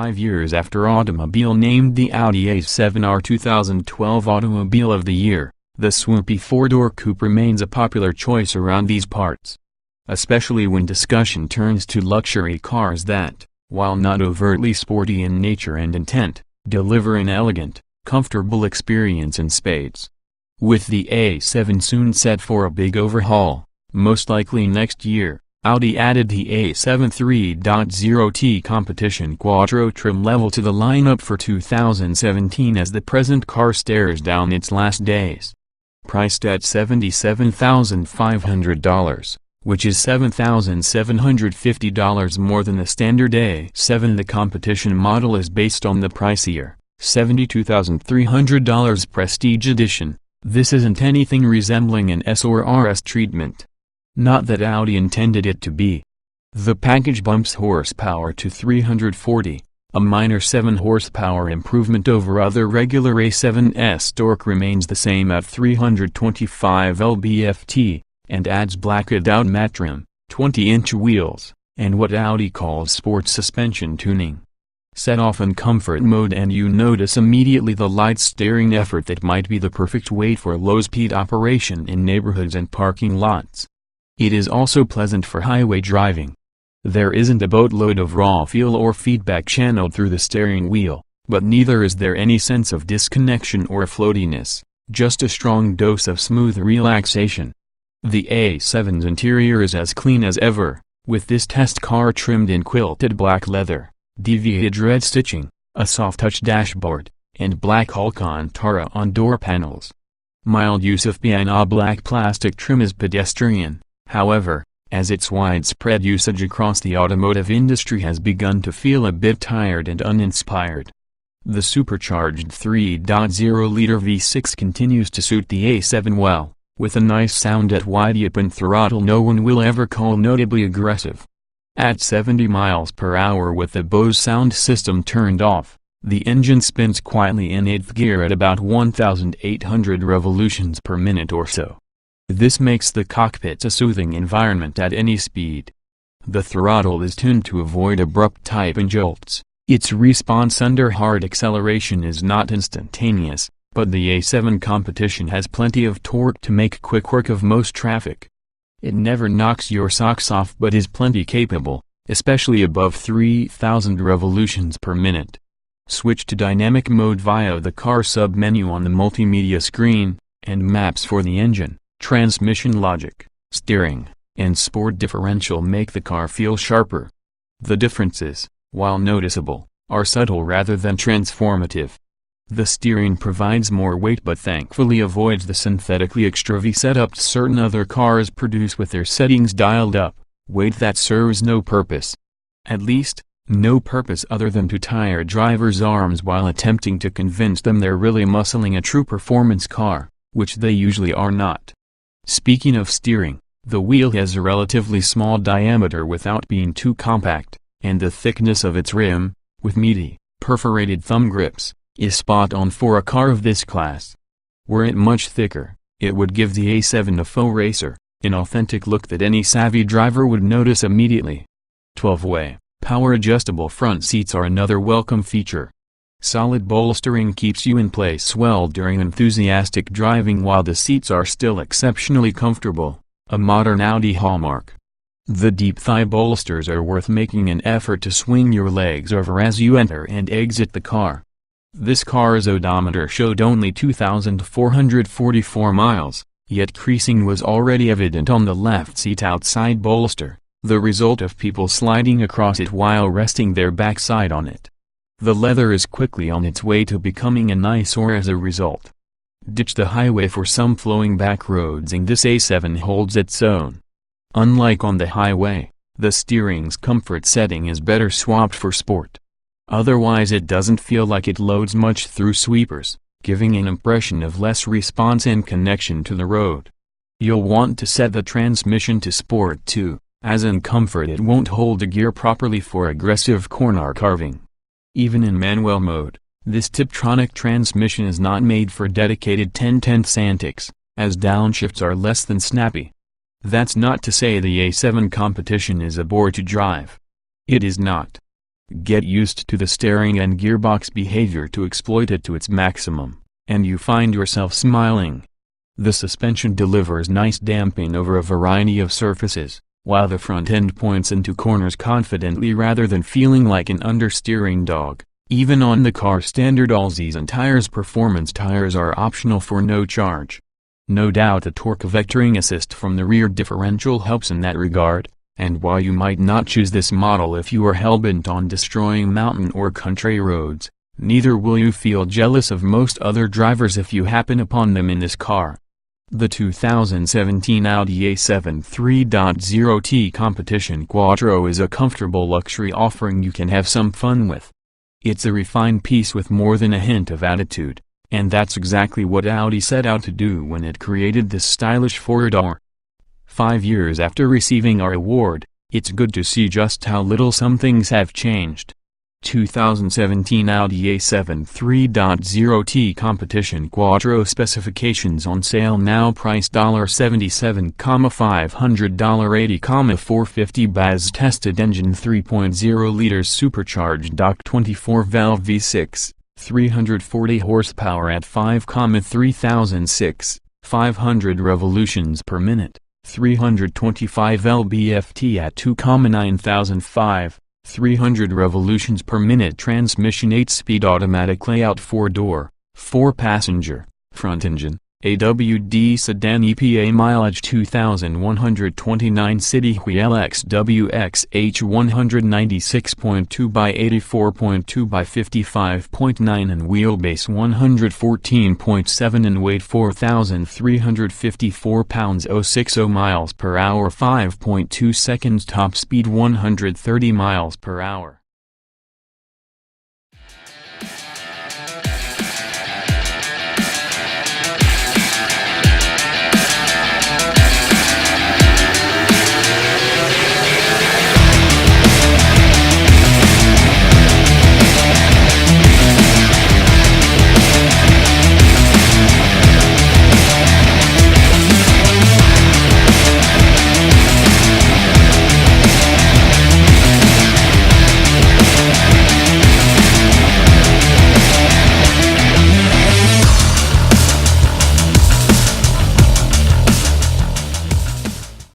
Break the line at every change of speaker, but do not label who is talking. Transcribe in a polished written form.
5 years after automobile named the Audi A7 our 2012 Automobile of the Year, the swoopy four-door coupe remains a popular choice around these parts. Especially when discussion turns to luxury cars that, while not overtly sporty in nature and intent, deliver an elegant, comfortable experience in spades. With the A7 soon set for a big overhaul, most likely next year, Audi added the A7 3.0T competition Quattro trim level to the lineup for 2017 as the present car stares down its last days. Priced at $77,500, which is $7,750 more than the standard A7, the competition model is based on the pricier, $72,300 Prestige Edition. This isn't anything resembling an S or RS treatment. Not that Audi intended it to be. The package bumps horsepower to 340, a minor 7 horsepower improvement over other regular A7s. Torque remains the same at 325 lb-ft, and adds blacked-out matte trim, 20-inch wheels, and what Audi calls sports suspension tuning. Set off in comfort mode and you notice immediately the light steering effort that might be the perfect weight for low-speed operation in neighborhoods and parking lots. It is also pleasant for highway driving. There isn't a boatload of raw feel or feedback channeled through the steering wheel, but neither is there any sense of disconnection or floatiness, just a strong dose of smooth relaxation. The A7's interior is as clean as ever, with this test car trimmed in quilted black leather, deviated red stitching, a soft-touch dashboard, and black Alcantara on door panels. Mild use of piano black plastic trim is pedestrian, however, as its widespread usage across the automotive industry has begun to feel a bit tired and uninspired. The supercharged 3.0-liter V6 continues to suit the A7 well, with a nice sound at wide-open throttle no one will ever call notably aggressive. At 70 miles per hour with the Bose sound system turned off, the engine spins quietly in 8th gear at about 1,800 revolutions per minute or so. This makes the cockpit a soothing environment at any speed. The throttle is tuned to avoid abrupt tip-in jolts. Its response under hard acceleration is not instantaneous, but the A7 competition has plenty of torque to make quick work of most traffic. It never knocks your socks off but is plenty capable, especially above 3,000 revolutions per minute. Switch to dynamic mode via the car sub-menu on the multimedia screen, and maps for the engine, transmission logic, steering, and sport differential make the car feel sharper. The differences, while noticeable, are subtle rather than transformative. The steering provides more weight but thankfully avoids the synthetically extra-V setup certain other cars produce with their settings dialed up, weight that serves no purpose. At least, no purpose other than to tire drivers' arms while attempting to convince them they're really muscling a true performance car, which they usually are not. Speaking of steering, the wheel has a relatively small diameter without being too compact, and the thickness of its rim, with meaty, perforated thumb grips, is spot on for a car of this class. Were it much thicker, it would give the A7 a faux racer, an authentic look that any savvy driver would notice immediately. 12-way, power-adjustable front seats are another welcome feature. Solid bolstering keeps you in place well during enthusiastic driving while the seats are still exceptionally comfortable, a modern Audi hallmark. The deep thigh bolsters are worth making an effort to swing your legs over as you enter and exit the car. This car's odometer showed only 2,444 miles, yet creasing was already evident on the left seat outside bolster, the result of people sliding across it while resting their backside on it. The leather is quickly on its way to becoming an eyesore as a result. Ditch the highway for some flowing back roads and this A7 holds its own. Unlike on the highway, the steering's comfort setting is better swapped for sport. Otherwise it doesn't feel like it loads much through sweepers, giving an impression of less response and connection to the road. You'll want to set the transmission to sport too, as in comfort it won't hold the gear properly for aggressive corner carving. Even in manual mode, this Tiptronic transmission is not made for dedicated 10/10 antics, as downshifts are less than snappy. That's not to say the A7 competition is a bore to drive. It is not. Get used to the steering and gearbox behavior to exploit it to its maximum, and you find yourself smiling. The suspension delivers nice damping over a variety of surfaces, while the front end points into corners confidently rather than feeling like an understeering dog. Even on the car's standard all-season tires, performance tires are optional for no charge. No doubt the torque vectoring assist from the rear differential helps in that regard, and while you might not choose this model if you are hellbent on destroying mountain or country roads, neither will you feel jealous of most other drivers if you happen upon them in this car. The 2017 Audi A7 3.0T Competition Quattro is a comfortable luxury offering you can have some fun with. It's a refined piece with more than a hint of attitude, and that's exactly what Audi set out to do when it created this stylish four-door. 5 years after receiving our award, it's good to see just how little some things have changed. 2017 Audi A7 3.0T Competition Quattro specifications on sale now, price $77,500, 80,450 BAZ, tested engine 3.0 liters supercharged DOC 24-valve V6, 340 horsepower at 5,3006, 500 revolutions per minute, 325 lb-ft at 2,9005, 300 revolutions per minute, transmission, 8-speed automatic layout, 4-door, 4-passenger, front engine, AWD sedan, EPA mileage 2,129, city wheel XWXH 196.2 by 84.2 by 55.9 and wheelbase 114.7 and weight 4,354 pounds, 060 miles per hour, 5.2 seconds, top speed 130 miles per hour.